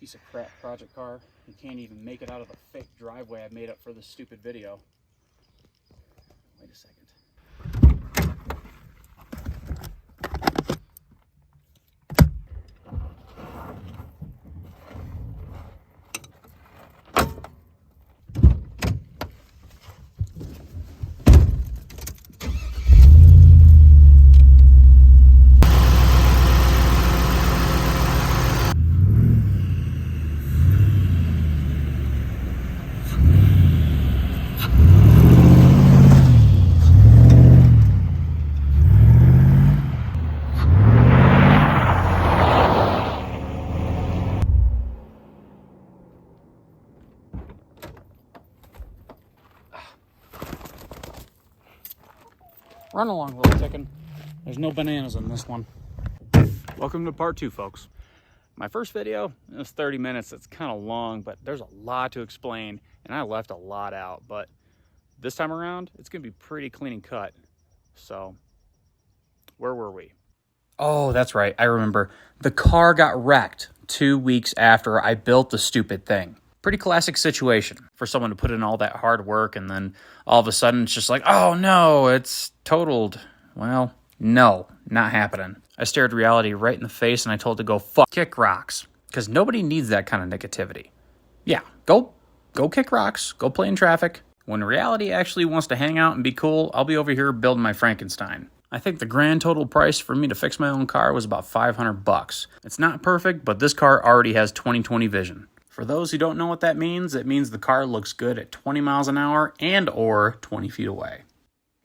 piece of crap project car. You can't even make it out of the fake driveway I made up for this stupid video. Wait a second. Run along, little chicken. There's no bananas in this one. Welcome to part 2, folks. My first video, it was 30 minutes. It's kind of long, but there's a lot to explain, and I left a lot out. But this time around, it's going to be pretty clean and cut. So, where were we? Oh, that's right. I remember. The car got wrecked 2 weeks after I built the stupid thing. Pretty classic situation for someone to put in all that hard work and then all of a sudden it's just like, oh no, it's totaled. Well, no, not happening. I stared reality right in the face and I told it to go fuck, kick rocks, because nobody needs that kind of negativity. Yeah, go kick rocks, go play in traffic. When reality actually wants to hang out and be cool, I'll be over here building my Frankenstein. I think the grand total price for me to fix my own car was about $500. It's not perfect, but this car already has 20/20 vision. For those who don't know what that means, it means the car looks good at 20 miles an hour and or 20 feet away.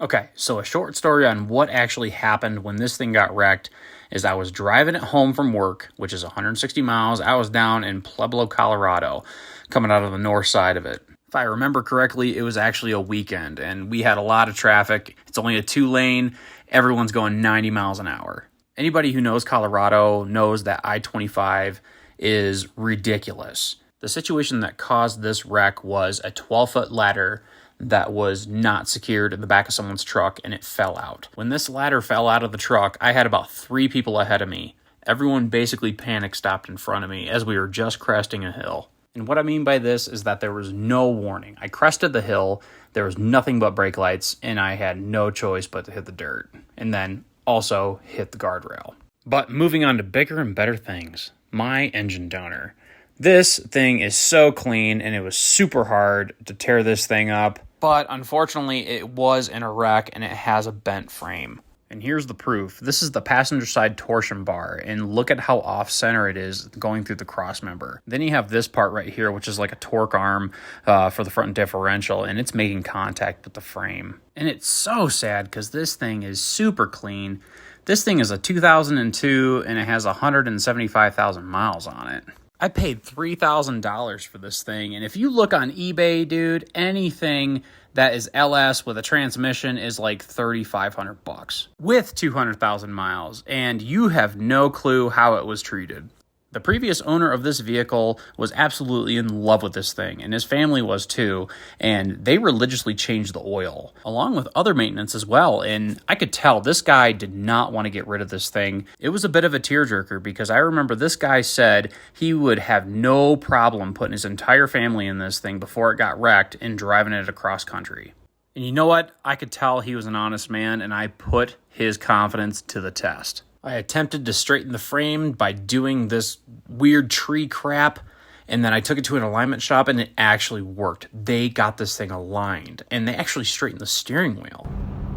Okay, so a short story on what actually happened when this thing got wrecked is I was driving it home from work, which is 160 miles. I was down in Pueblo, Colorado, coming out of the north side of it. If I remember correctly, it was actually a weekend, and we had a lot of traffic. It's only a 2-lane. Everyone's going 90 miles an hour. Anybody who knows Colorado knows that I-25 is ridiculous. The situation that caused this wreck was a 12-foot ladder that was not secured in the back of someone's truck, and it fell out. When this ladder fell out of the truck, I had about 3 people ahead of me. Everyone basically panic stopped in front of me as we were just cresting a hill. And what I mean by this is that there was no warning. I crested the hill, there was nothing but brake lights, and I had no choice but to hit the dirt. And then also hit the guardrail. But moving on to bigger and better things. My engine donor. This thing is so clean, and it was super hard to tear this thing up. But unfortunately, it was in a wreck, and it has a bent frame. And here's the proof. This is the passenger side torsion bar, and look at how off-center it is going through the cross member. Then you have this part right here, which is like a torque arm for the front differential, and it's making contact with the frame. And it's so sad because this thing is super clean. This thing is a 2002, and it has 175,000 miles on it. I paid $3,000 for this thing, and if you look on eBay, dude, anything that is LS with a transmission is like $3,500 with 200,000 miles, and you have no clue how it was treated. The previous owner of this vehicle was absolutely in love with this thing, and his family was too, and they religiously changed the oil, along with other maintenance as well, and I could tell this guy did not want to get rid of this thing. It was a bit of a tearjerker because I remember this guy said he would have no problem putting his entire family in this thing before it got wrecked and driving it across country. And you know what? I could tell he was an honest man, and I put his confidence to the test. I attempted to straighten the frame by doing this weird tree crap, and then I took it to an alignment shop, and it actually worked. They got this thing aligned, and they actually straightened the steering wheel.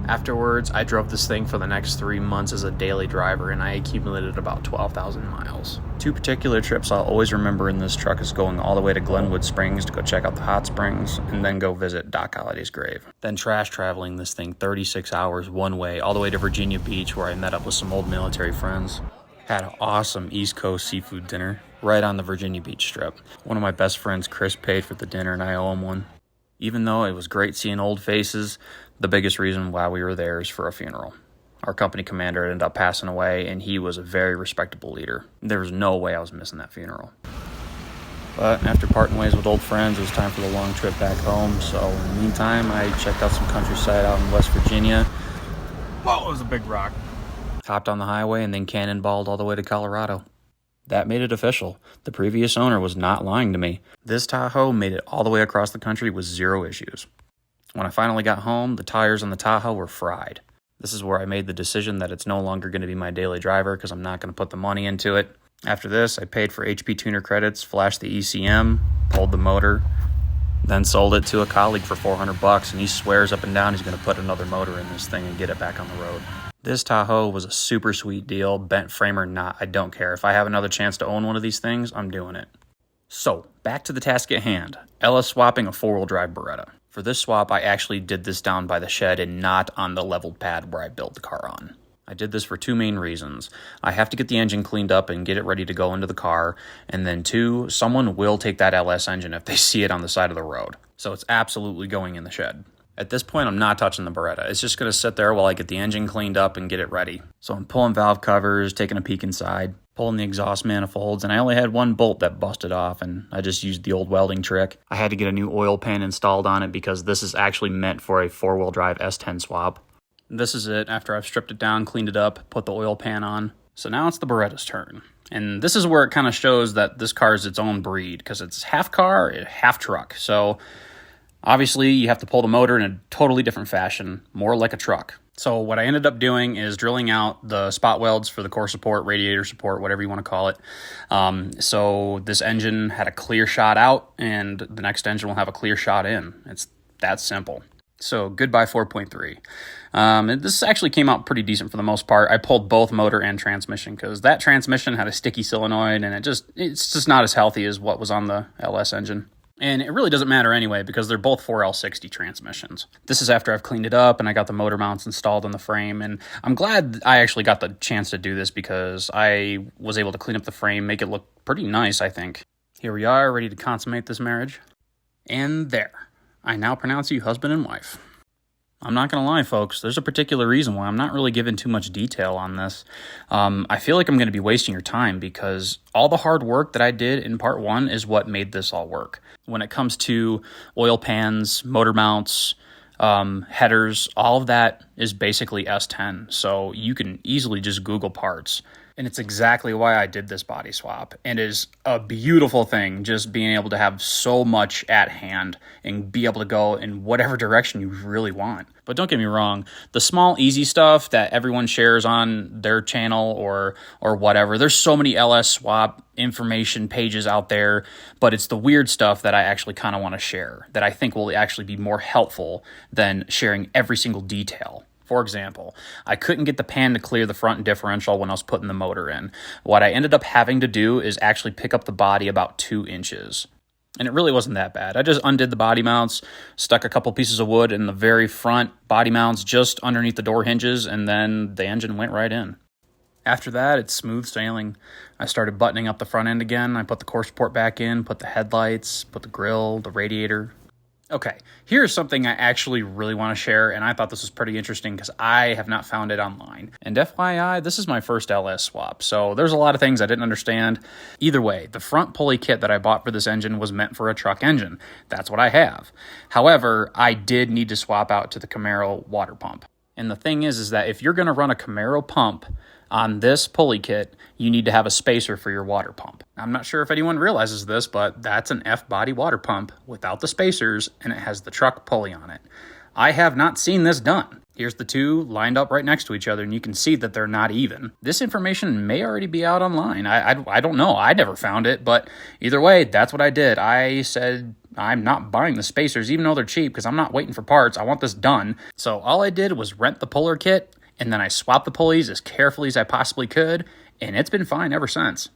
Afterwards, I drove this thing for the next 3 months as a daily driver, and I accumulated about 12,000 miles. 2 particular trips I'll always remember in this truck is going all the way to Glenwood Springs to go check out the hot springs, and then go visit Doc Holliday's grave. Then trash traveling this thing 36 hours one way, all the way to Virginia Beach, where I met up with some old military friends. Had an awesome East Coast seafood dinner right on the Virginia Beach strip. One of my best friends, Chris, paid for the dinner, and I owe him one. Even though it was great seeing old faces, the biggest reason why we were there is for a funeral. Our company commander ended up passing away, and he was a very respectable leader. There was no way I was missing that funeral. But after parting ways with old friends, it was time for the long trip back home. So in the meantime, I checked out some countryside out in West Virginia. Whoa, it was a big rock. Hopped on the highway and then cannonballed all the way to Colorado. That made it official. The previous owner was not lying to me. This Tahoe made it all the way across the country with 0 issues. When I finally got home, the tires on the Tahoe were fried. This is where I made the decision that it's no longer going to be my daily driver because I'm not going to put the money into it. After this, I paid for HP tuner credits, flashed the ECM, pulled the motor, then sold it to a colleague for $400, and he swears up and down he's going to put another motor in this thing and get it back on the road. This Tahoe was a super sweet deal, bent frame or not, I don't care. If I have another chance to own one of these things, I'm doing it. So, back to the task at hand, LS swapping a 4-wheel drive Beretta. For this swap, I actually did this down by the shed and not on the leveled pad where I built the car on. I did this for 2 main reasons. I have to get the engine cleaned up and get it ready to go into the car, and then 2, someone will take that LS engine if they see it on the side of the road. So it's absolutely going in the shed. At this point, I'm not touching the Beretta. It's just going to sit there while I get the engine cleaned up and get it ready. So I'm pulling valve covers, taking a peek inside, pulling the exhaust manifolds, and I only had 1 bolt that busted off, and I just used the old welding trick. I had to get a new oil pan installed on it because this is actually meant for a 4-wheel drive S10 swap. This is it after I've stripped it down, cleaned it up, put the oil pan on. So now it's the Beretta's turn. And this is where it kind of shows that this car is its own breed because it's half car, half truck. So obviously, you have to pull the motor in a totally different fashion, more like a truck. So what I ended up doing is drilling out the spot welds for the core support, radiator support, whatever you want to call it. So this engine had a clear shot out, and the next engine will have a clear shot in. It's that simple. So goodbye 4.3. This actually came out pretty decent for the most part. I pulled both motor and transmission because that transmission had a sticky solenoid, and it's just not as healthy as what was on the LS engine. And it really doesn't matter anyway because they're both 4L60 transmissions. This is after I've cleaned it up and I got the motor mounts installed on the frame. And I'm glad I actually got the chance to do this because I was able to clean up the frame, make it look pretty nice, I think. Here we are, ready to consummate this marriage. And there. I now pronounce you husband and wife. I'm not going to lie, folks. There's a particular reason why I'm not really giving too much detail on this. I feel like I'm going to be wasting your time because all the hard work that I did in part 1 is what made this all work. When it comes to oil pans, motor mounts, headers, all of that is basically S10. So you can easily just Google parts. And it's exactly why I did this body swap. And it is a beautiful thing just being able to have so much at hand and be able to go in whatever direction you really want. But don't get me wrong, the small easy stuff that everyone shares on their channel or whatever, there's so many LS swap information pages out there, but it's the weird stuff that I actually kind of want to share that I think will actually be more helpful than sharing every single detail. For example, I couldn't get the pan to clear the front differential when I was putting the motor in. What I ended up having to do is actually pick up the body about 2 inches. And it really wasn't that bad. I just undid the body mounts, stuck a couple pieces of wood in the very front body mounts just underneath the door hinges, and then the engine went right in. After that, it's smooth sailing. I started buttoning up the front end again. I put the core support back in, put the headlights, put the grill, the radiator. Okay, here's something I actually really want to share, and I thought this was pretty interesting because I have not found it online. And FYI, this is my first LS swap, so there's a lot of things I didn't understand. Either way, the front pulley kit that I bought for this engine was meant for a truck engine. That's what I have. However, I did need to swap out to the Camaro water pump. And the thing is that if you're going to run a Camaro pump on this pulley kit, you need to have a spacer for your water pump. I'm not sure if anyone realizes this, but that's an F-body water pump without the spacers, and it has the truck pulley on it. I have not seen this done. Here's the two lined up right next to each other, and you can see that they're not even. This information may already be out online. I don't know. I never found it, but either way, that's what I did. I said I'm not buying the spacers, even though they're cheap, because I'm not waiting for parts. I want this done. So all I did was rent the puller kit, and then I swapped the pulleys as carefully as I possibly could, and it's been fine ever since.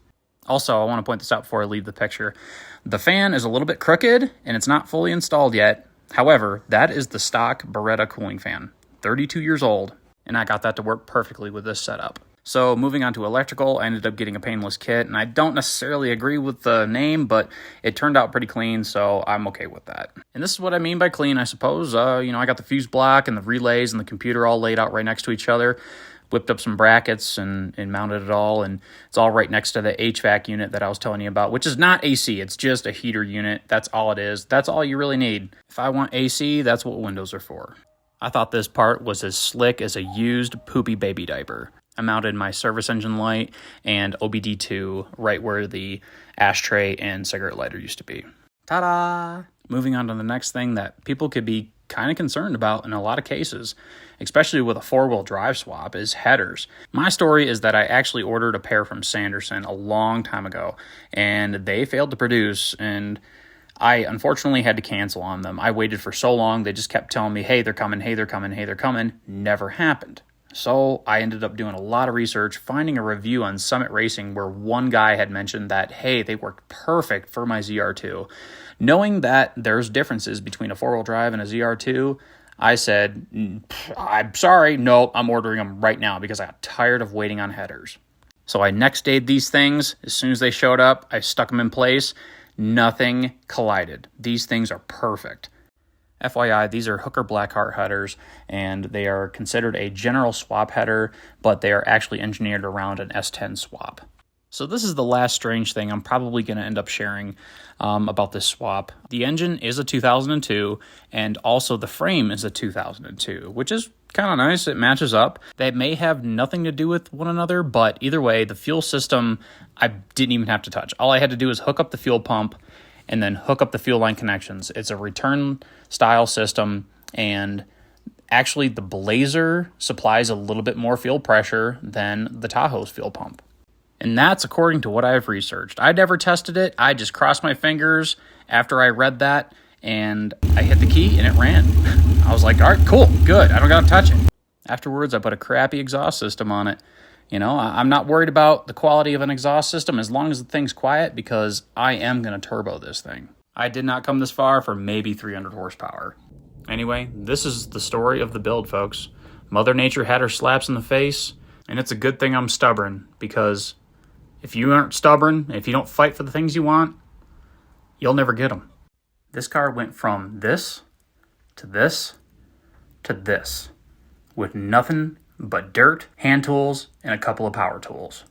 Also, I want to point this out before I leave the picture. The fan is a little bit crooked, and it's not fully installed yet. However, that is the stock Beretta cooling fan. 32 years old, and I got that to work perfectly with this setup. So moving on to electrical, I ended up getting a painless kit, and I don't necessarily agree with the name, but it turned out pretty clean, so I'm okay with that. And this is what I mean by clean, I suppose. I got the fuse block and the relays and the computer all laid out right next to each other, whipped up some brackets and mounted it all, and it's all right next to the HVAC unit that I was telling you about, which is not AC, it's just a heater unit. That's all it is. That's all you really need. If I want AC, that's what windows are for. I thought this part was as slick as a used poopy baby diaper. I mounted my service engine light and OBD2 right where the ashtray and cigarette lighter used to be. Ta-da! Moving on to the next thing that people could be kind of concerned about in a lot of cases, especially with a four-wheel drive swap, is headers. My story is that I actually ordered a pair from Sanderson a long time ago, and they failed to produce, and I unfortunately had to cancel on them. I waited for so long, they just kept telling me, hey, they're coming, hey, they're coming, hey, they're coming. Never happened. So I ended up doing a lot of research, finding a review on Summit Racing where one guy had mentioned that, hey, they worked perfect for my ZR2. Knowing that there's differences between a four-wheel drive and a ZR2, I said, I'm sorry, no, I'm ordering them right now because I got tired of waiting on headers. So I next dayed these things. As soon as they showed up, I stuck them in place. Nothing collided. These things are perfect. FYI, these are Hooker Blackheart headers, and they are considered a general swap header, but they are actually engineered around an S10 swap. So this is the last strange thing I'm probably going to end up sharing about this swap. The engine is a 2002, and also the frame is a 2002, which is kind of nice. It matches up. They may have nothing to do with one another, but either way, the fuel system, I didn't even have to touch. All I had to do is hook up the fuel pump and then hook up the fuel line connections. It's a return style system, and actually the Blazer supplies a little bit more fuel pressure than the Tahoe's fuel pump. And that's according to what I've researched. I never tested it. I just crossed my fingers after I read that, and I hit the key and it ran. I was like, all right, cool, good. I don't got to touch it. Afterwards, I put a crappy exhaust system on it. You know, I'm not worried about the quality of an exhaust system as long as the thing's quiet, because I am going to turbo this thing. I did not come this far for maybe 300 horsepower. Anyway, this is the story of the build, folks. Mother Nature had her slaps in the face, and it's a good thing I'm stubborn, because if you aren't stubborn, if you don't fight for the things you want, you'll never get them. This car went from this to this to this with nothing but dirt, hand tools, and a couple of power tools.